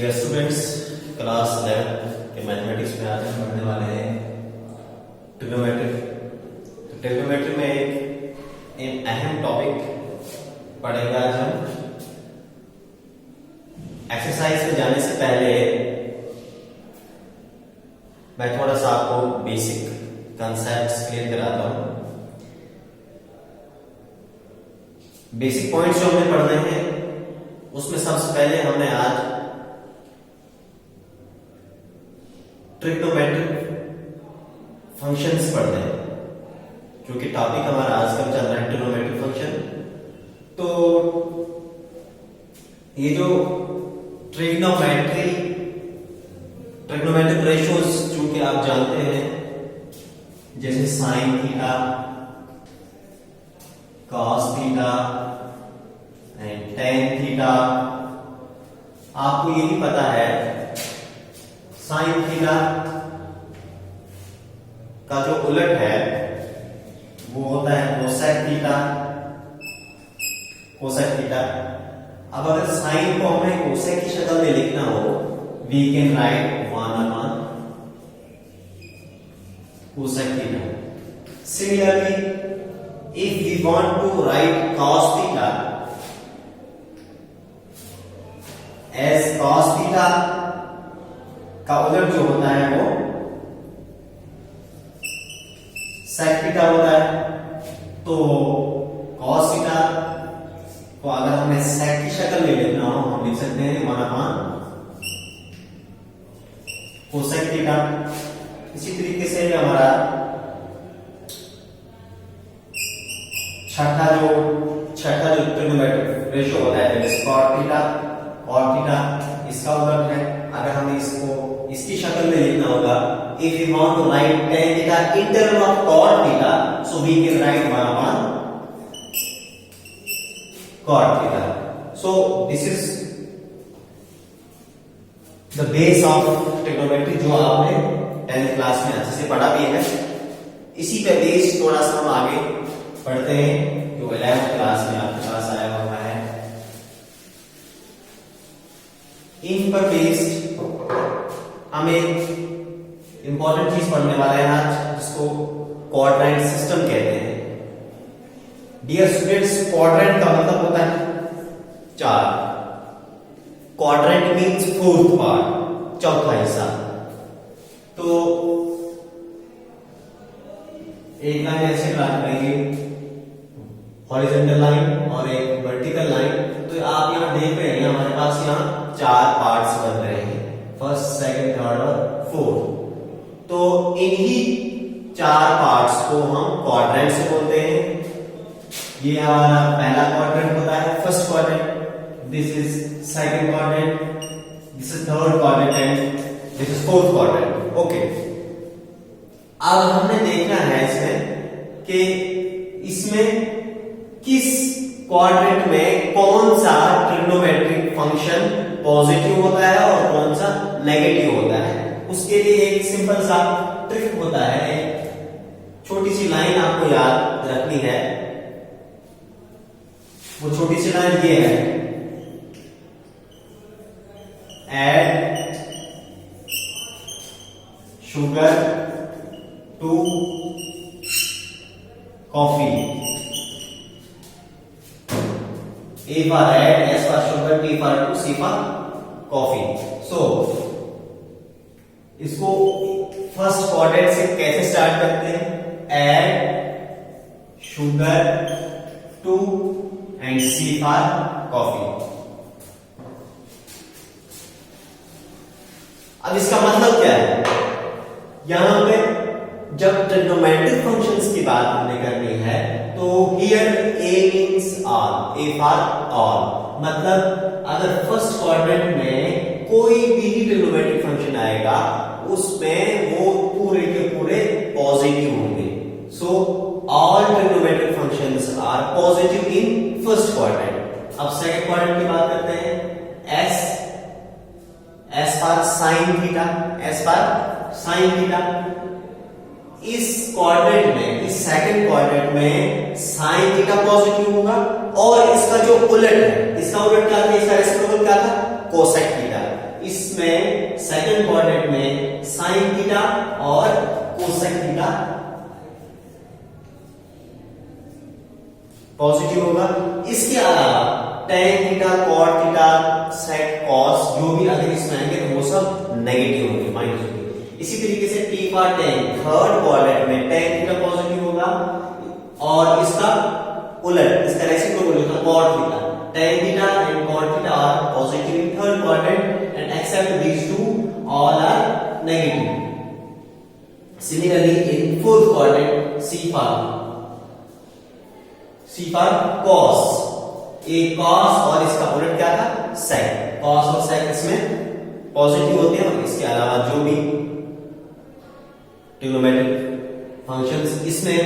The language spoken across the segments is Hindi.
डियर स्टूडेंट्स, क्लास 11 के मैथमेटिक्स में आज हम पढ़ने वाले हैं ट्रिग्नोमेट्री। तो ट्रिग्नोमेट्री में एक अहम टॉपिक पढ़ेंगे आज हम। एक्सरसाइज में जाने से पहले मैं थोड़ा सा आपको बेसिक कंसेप्ट्स क्लियर कराता हूं। बेसिक पॉइंट्स जो हमने पढ़ने हैं उसमें सबसे पहले हमने आज ट्रिग्नोमेट्रिक फंक्शंस पढ़ने हैं, क्योंकि टॉपिक हमारा आज का चल रहा है ट्रिग्नोमेट्रिक फंक्शन। तो ये जो ट्रिग्नोमेट्रिक रेशियोज जो कि आप जानते हैं, जैसे sine theta, cos theta and tan theta, आपको ये भी पता है साइन थीटा का जो उलट है वो होता है कोसेक थीटा। कोसेक थीटा, अब अगर साइन को हमें कोसेक की शक्ल में लिखना हो, we can write 1/(1) cosec theta. Similarly, if we want to write cos theta as cos theta का उलट जो होता है वो sec थीटा होता है, तो cos थीटा को अगर हमें sec की शक्ल में लिखना हो, हम लिख सकते हैं 1/(1) cosec थीटा। इसी तरीके से हमारा छठा जो ट्रिग्नोमेट्रिक रेशियो होता है cot थीटा। cot थीटा इसका उलट है, अगर हमें इसको इसकी शक्ल में लिखना होगा, if we want to write tan theta in terms of cot theta, so we can write 1/(1) cot theta. So this is the base of trigonometry जो आपने 10th क्लास में अच्छे से पढ़ा भी है। इसी पे बेस थोड़ा सा हम आगे पढ़ते हैं जो 11th क्लास में आपके पास आया हुआ है। इन पर बेस्ड हम एक इंपॉर्टेंट चीज पढ़ने वाले हैं आज, जिसको क्वाड्रेंट सिस्टम कहते हैं। डियर स्टूडेंट्स, क्वाड्रेंट का मतलब होता है 4। क्वाड्रेंट मींस 4th पार्ट, चौथा हिस्सा। तो एक लाइन ऐसे ड्रा करेंगे, हॉरिजॉन्टल लाइन और एक वर्टिकल लाइन। तो आप यहां देख रहे हैं हमारे पास यहां 4 पार्ट्स बन रहे हैं, फर्स्ट, सेकंड, थर्ड और फोर्थ। तो इन्हीं 4 पार्ट्स को हम क्वाड्रेंट से बोलते हैं। ये हमारा पहला क्वाड्रेंट होता है, first quadrant. This is second quadrant, this is third quadrant and this is fourth quadrant. Okay, अब हमने देखना है इसमें कि इसमें किस क्वाड्रेंट में कौन सा ट्रिग्नोमेट्रिक फंक्शन पॉजिटिव होता है और कौन सा नेगेटिव होता है। उसके लिए एक सिंपल सा ट्रिक होता है, छोटी सी लाइन आपको याद रखनी है। वो छोटी सी लाइन ये है, add sugar to coffee. A for add, S for sugar, T for to, C for coffee. So इसको फर्स्ट क्वाड्रेंट से कैसे स्टार्ट करते हैं? Add sugar to and C for coffee. अब इसका मतलब क्या है? यहां पे जब ट्रिग्नोमेट्रिक फंक्शंस की बात हमने करनी है, तो here A means all, A for all. मतलब अगर फर्स्ट क्वाड्रेंट में कोई भी ट्रिग्नोमेट्रिक फंक्शन आएगा, उसमें वो पूरे के पूरे पॉजिटिव होंगे। So all trigonometric functions are positive in first quadrant. अब सेकंड क्वाड्रेंट की बात करते हैं, S for sine theta, S for sine theta. इस क्वाड्रेंट में, इस सेकंड क्वाड्रेंट में साइन थीटा पॉजिटिव होगा, और इसका जो उलट है, इसका उलट क्या था, इसका रेसिप्रोकल क्या था, कोसेक थीटा। इसमें सेकंड क्वाड्रेंट में साइन थीटा और कोसेक थीटा पॉजिटिव होगा। इसके अलावा टेन थीटा, कॉट थीटा, सेक, कॉस जो भी अगर इसमें आएंगे तो वो सब नेगेटिव होंगे, माइनस होंगे। इसी तरीके से T for tan third quadrant में टेन थीटा पॉजिटिव होगा और इसका उलट, इसका रेसिप्रोकल होगा cot theta. tan theta and cot theta are positive in third quadrant and except these two all are negative. Similarly in fourth quadrant C for cos, एक cos और इसका उलट क्या था sec, cos और sec इसमें पॉजिटिव होते हैं और इसके अलावा जो भी ट्रिग्नोमेट्रिक फंक्शंस इसमें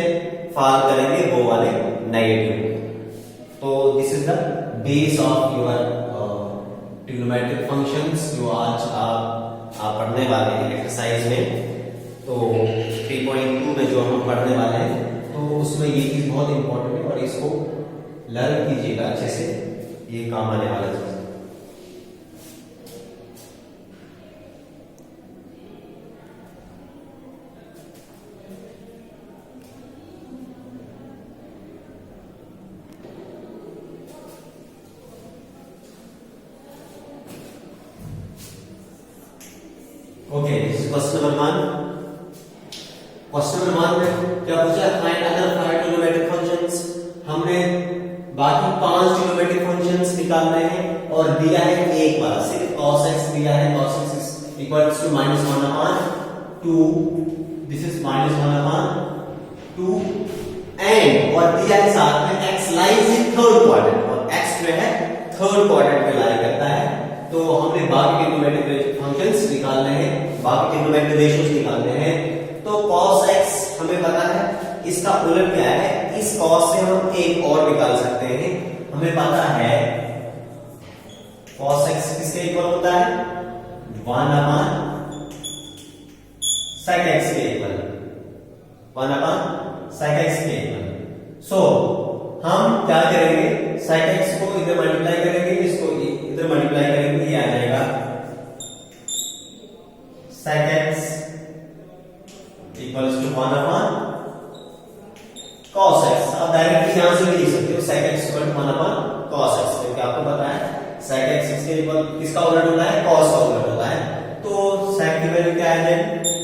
फॉल करेंगे वो वाले नेगेटिव। तो this is the base of your trigonometric functions जो आज आप पढ़ने वाले हैं एक्सरसाइज में। तो 3.2 में जो हम पढ़ने वाले हैं तो उसमें ये चीज बहुत इंपॉर्टेंट है और इसको लर्न कीजिएगा अच्छे से, ये काम आने वाला चीज। Okay, question number 1। Question number 1 में क्या पूछा, फाइंड अदर 5 ट्रिग्नोमेट्रिक फंक्शंस। हमने बाकी 5 ट्रिग्नोमेट्रिक फंक्शंस निकालने हैं और दिया है एक बार सिर्फ cos x दिया है, cos x is equals to -1/2, this is -1/2 and और दिया है साथ में x lies in third quadrant और x जो है थर्ड क्वाड्रेंट में लाई करता है। तो हमने बाकी ट्रिग्नोमेट्रिक फंक्शंस निकालने हैं, बाकी ट्रिग्नोमेट्रिक रेशियोज निकालने हैं। तो cos x हमें पता है, इसका उलट क्या है, इस cos से हम एक और निकाल सकते हैं। हमें पता है cos x किसके इक्वल होता है 1/sec x के इक्वल, 1/sec x के इक्वल। सो हम क्या करेंगे, sec x को इधर मल्टीप्लाई करेंगे, इसको इधर मल्टीप्लाई करेंगे, ये आ जाएगा sec x equals to 1/cos x। अब डायरेक्टली यहां से भी लिख सकते हो sec x equal to 1/cos x, क्योंकि आपको पता है sec x इसके इक्वल किसका उलट होता है, cos का उलट होता है। तो sec की वैल्यू क्या है,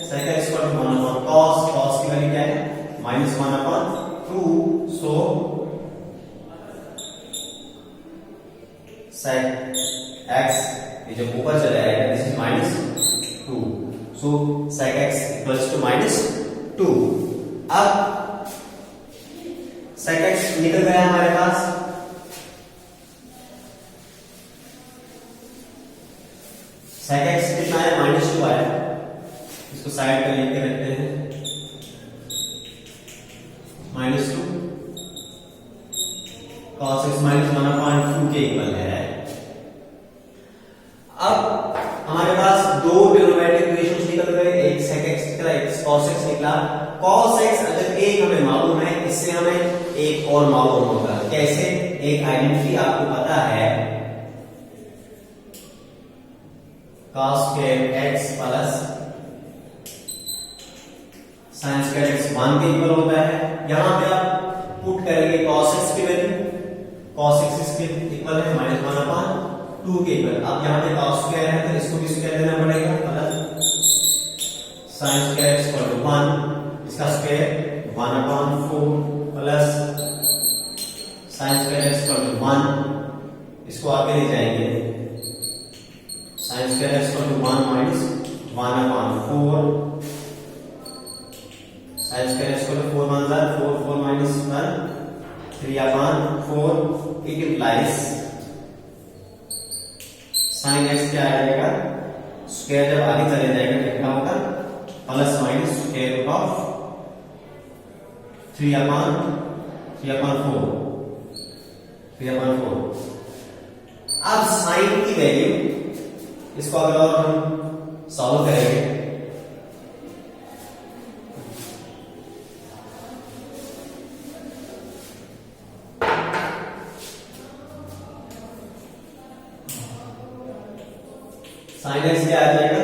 sec x equal to 1/cos, cos की वैल्यू क्या है -1/2। सो sec x ये जब ऊपर चला जाएगा this is -2, so sec x equals to -2। अब sec x निकल गया हमारे पास, sec x कितना है -2 आया, इसको साइड पे लेके रखते हैं -2, cos x -1/2 के इक्वल है। अब हमारे पास दो ट्रिग्नोमेट्रिक रेशियोज निकल गए, एक sec x निकला, एक cos x निकला। cos x अगर एक हमें मालूम है, इससे हमें एक और मालूम होगा, कैसे, एक आइडेंटिटी आपको पता है, cos x plus sin x 1 के इक्वल होता है। यहां पे आप पुट करेंगे cos x की वैल्यू, cos x इसके इक्वल है -1/2 के इक्वल। अब यहाँ पे cos स्क्वायर है तो इसको भी स्क्वायर देना पड़ेगा, plus sin square equal to 1, इसका square 1/4 plus sin square equal to 1, इसको आगे ले जाएंगे sin square equal to 1 minus 1/4, sin square equal to 4 1 4 4 minus 1 3/4। It implies sin x क्या आ जाएगा, स्क्वायर जब आगे चले जाएगा कितना होगा, plus minus square root of 3/4। अब sin की वैल्यू, इसको अगर और हम सॉल्व करेंगे साइन एक्स क्या आ जाएगा,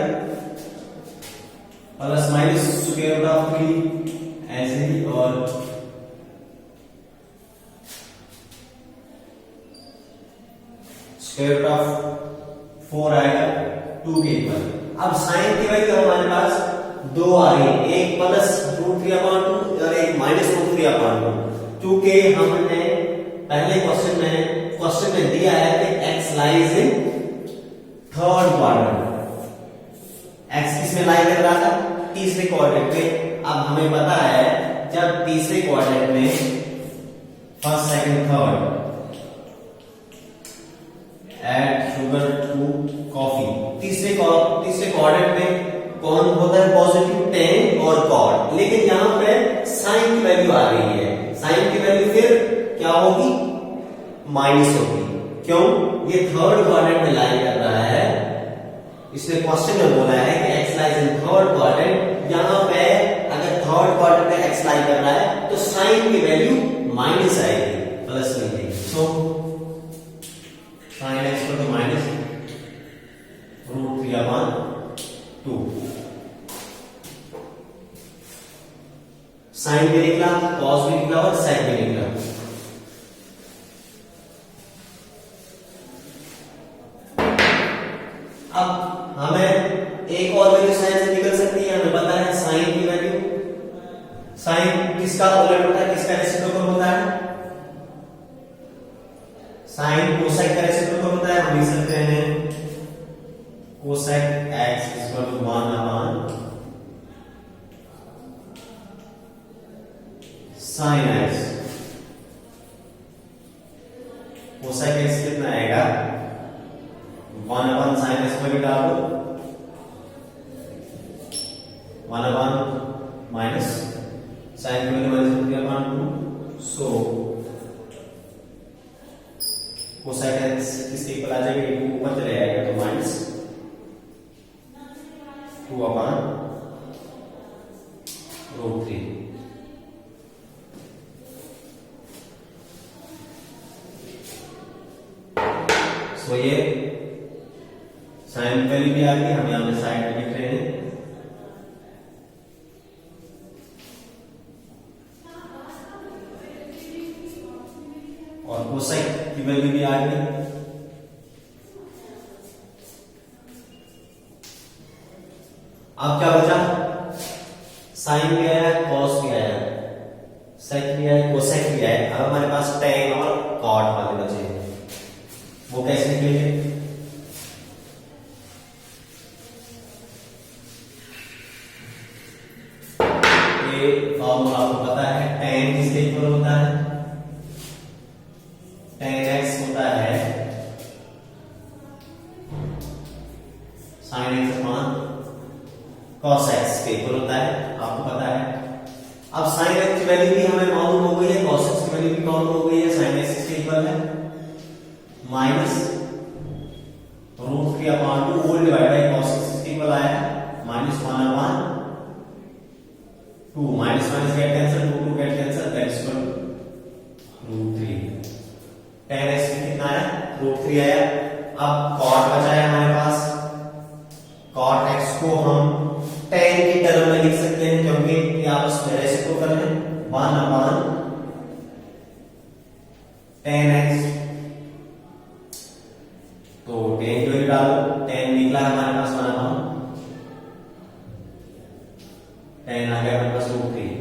plus minus square root of 3 ऐसे ही, और स्क्वायर रूट ऑफ 4 आएगा 2 के इक्वल। अब साइन की वैल्यू हमारे पास दो आ रही है, एक प्लस √3/2 और एक माइनस √3/2। क्योंकि हमने पहले क्वेश्चन में दिया है कि x lies in third quadrant, x किसमें लाई कर रहा था, तीसरे क्वाड्रेंट में। अब हमें पता है जब तीसरे क्वाड्रेंट में first second third add sugar to coffee, तीसरे क्वाड्रेंट में कौन होता है पॉजिटिव, tan और cot, लेकिन यहां पे साइन की वैल्यू आ रही है, साइन की वैल्यू फिर क्या होगी, माइनस होगी। क्यों, ये थर्ड क्वाड्रेंट में लाई कर रहा है, इसने क्वेश्चन में बोला है कि x lies in third quadrant. यहां पे अगर थर्ड क्वाड्रेंट में x लाई कर रहा है तो साइन की वैल्यू माइनस आएगी, प्लस नहीं आएगी। सो साइन एक्स को तो माइनस √3/2, साइन भी निकला, कॉस भी निकला और सेक भी निकला। अब हमें एक और वैल्यू साइन से निकल सकती है, हमें पता है साइन की वैल्यू, साइन किसका उलट होता है, किसका रेसिप्रोकल होता है, साइन कोसेक का रेसिप्रोकल होता है। हम लिख सकते हैं cosec x = 1/sin x। Cosec x कितना आएगा, 1/sin x को निकालो, 1/ माइनस साइन की वैल्यू -√3/2। सो कोसेक x किसके इक्वल आ जाएगा, ये ऊपर चले जाएगा तो माइनस 2/√3। सो ये साइन वैल्यू भी आ गई, हम यहां पे साइन में लिख रहे हैं। और कोसेक की वैल्यू भी आ गई। अब क्या बचा, साइन भी आया, कॉस भी आया, सेक भी आया, कोसेक भी आया। अब हमारे पास tan और cot वाले बचे हैं, वो कैसे निकलेंगे, ये फॉर्मूला आपको पता है, tan किसके इक्वल होता है, tan x होता है sin x upon cos x के इक्वल होता है, आपको पता है। अब sin x की वैल्यू भी हमें मालूम हो गई है, cos x की वैल्यू भी मालूम हो गई है, sin x के इक्वल है minus √3/2 whole divide by cos x के इक्वल आया -1/2, minus minus get cancel, 2 get cancel, that is √3। tan x कितना आया, √3 आया। अब cot बचा है हमारे पास, cot x को हम tan की टर्म में लिख सकते हैं, क्योंकि ये आपस में रेसिप्रोकल है, 1/tan x। तो tan की वैल्यू डालो, tan निकला है हमारे पास 1/, tan आ गया हमारे पास √3।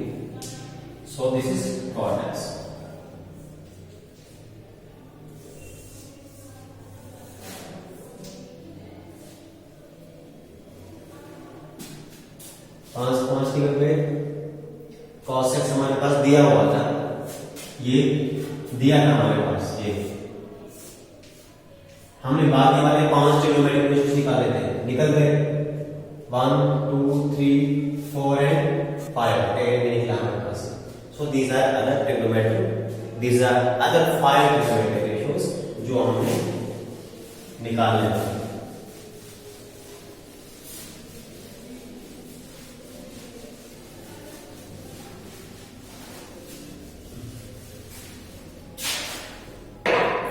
So this is cot x। पांच के पे cos x हमारे पास दिया हुआ था, ये दिया था हमारे पास, ये हमने बाकी वाले 5 ट्रिग्नोमेट्रिक निकाले थे, निकल गए 1 2 3 4 एंड 5, 10 निकला हमारे पास। So these are other trigonometric, these are other 5 trigonometric ratios जो हमने निकालने थे।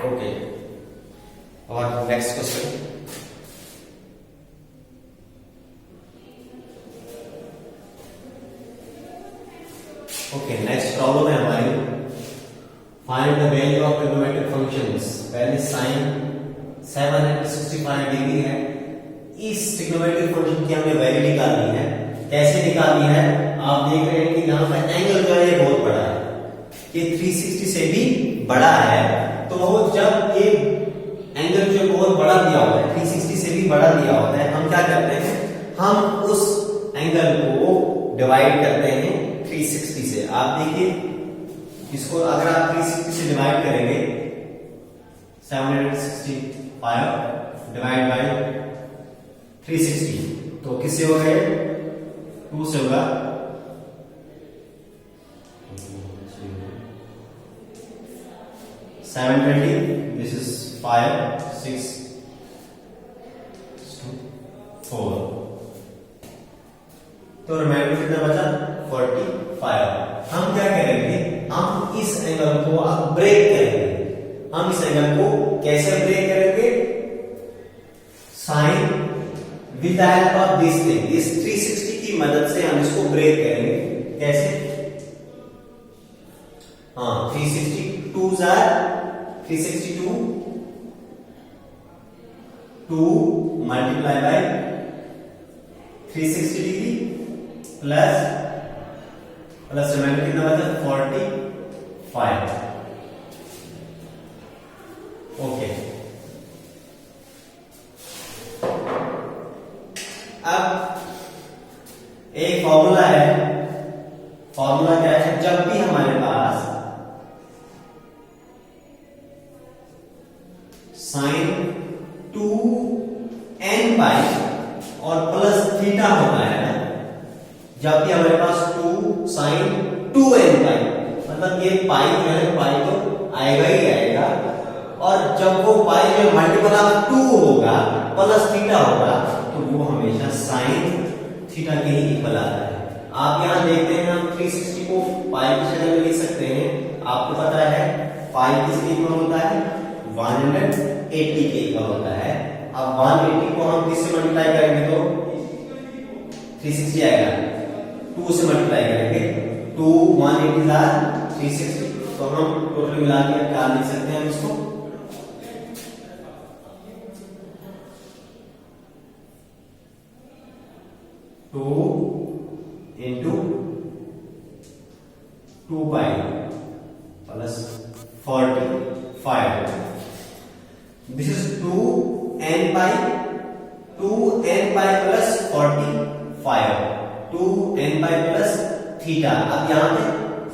ओके, और next question, find the value of trigonometric functions. पहले साइन 765 डिग्री है, इस ट्रिग्नोमेट्रिक फंक्शन की हमने वैल्यू निकालनी है। कैसे निकालनी है? आप देख रहे हैं कि यहाँ पर एंगल जो है ये बहुत बड़ा है, ये 360 से भी बड़ा है। तो जब ये एंगल जो बहुत बड़ा दिया होता है, 360 से भी बड़ा दिया होता है, हम क्या करते हैं, हम उस एंगल को डिवाइड करते हैं 360 से। आप देखिए इसको अगर आप 360 से डिवाइड करेंगे, 765 डिवाइड बाय 360, तो किससे हो गए? 2 से होगा। 720, दिस इज 5, 6, 4, तो रिमाइंडर कितना बचा? 45। हम क्या करेंगे, हम इस एंगल को अब ब्रेक करेंगे। हम इस एंगल को कैसे ब्रेक करेंगे? Sine with the help of this thing, इस 360 की मदद से हम इसको ब्रेक करेंगे। कैसे? हाँ, 362 362 2 multiply by 360 degree plus reminder कितना बचा? 45। ओके, अब एक फॉर्मूला है। फॉर्मूला क्या है? जब भी हमारे पास साइन 2n पाई और प्लस थीटा होता है ना, जब भी हमारे पास 2 साइन 2n पाई, मतलब ये पाई जो है पाई तो आएगा ही आएगा, और जब वो पाई जो मल्टीपल ऑफ 2 होगा प्लस थीटा होगा, तो वो हमेशा साइन थीटा के ही इक्वल आता है। आप यहां देखते हैं, हम 360 को पाई की शक्ल में लिख सकते हैं। आपको पता है पाई किसके इक्वल होता है? 180 के इक्वल होता है। अब 180 को हम किससे मल्टीप्लाई करेंगे तो 360 आएगा, 2 से मल्टीप्लाई करेंगे, 2 180 360, तो हम टोटल मिला के क्या लिख सकते हैं इसको? 2 into 2 pi plus 45. This is 2n pi plus 45, 2n pi plus theta. अब यहाँ पे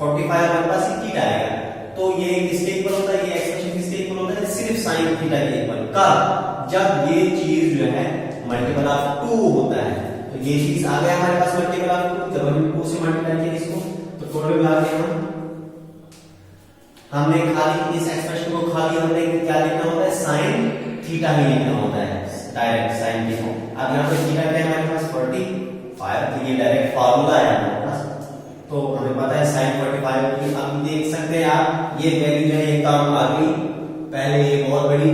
45 हमारे पास थीटा आएगा, तो ये किसके इक्वल होता है? ये एक्सप्रेशन किसके इक्वल होता है? सिर्फ साइन थीटा के इक्वल। कब? जब ये चीज जो है मल्टीपल ऑफ 2 होता है। तो ये चीज आ गया हमारे पास मल्टीपल ऑफ 2, जब हम 2 से मल्टीप्लाई किया इसको, तो टोटल मिला के हमने खाली इस एक्सप्रेशन को खाली हमने क्या लिखना होता है? साइन थीटा ही लिखना होता है, डायरेक्ट साइन थीटा। अब यहाँ पे थीटा क्या है हमारे पास? 45, तो ये डायरेक्ट फार्मूला है हमारे पास, तो हमें पता है साइन 45 की। अब देख सकते हैं आप, ये वैल्यू जो है ये काम आ गई, पहले ये बहुत बड़ी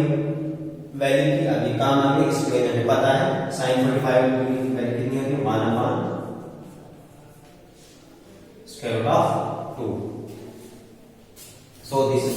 वैल्यू थी, अभी काम आ गई, इसलिए हमें पता है साइन 45 की वैल्यू कितनी होगी? 1/√2। So this is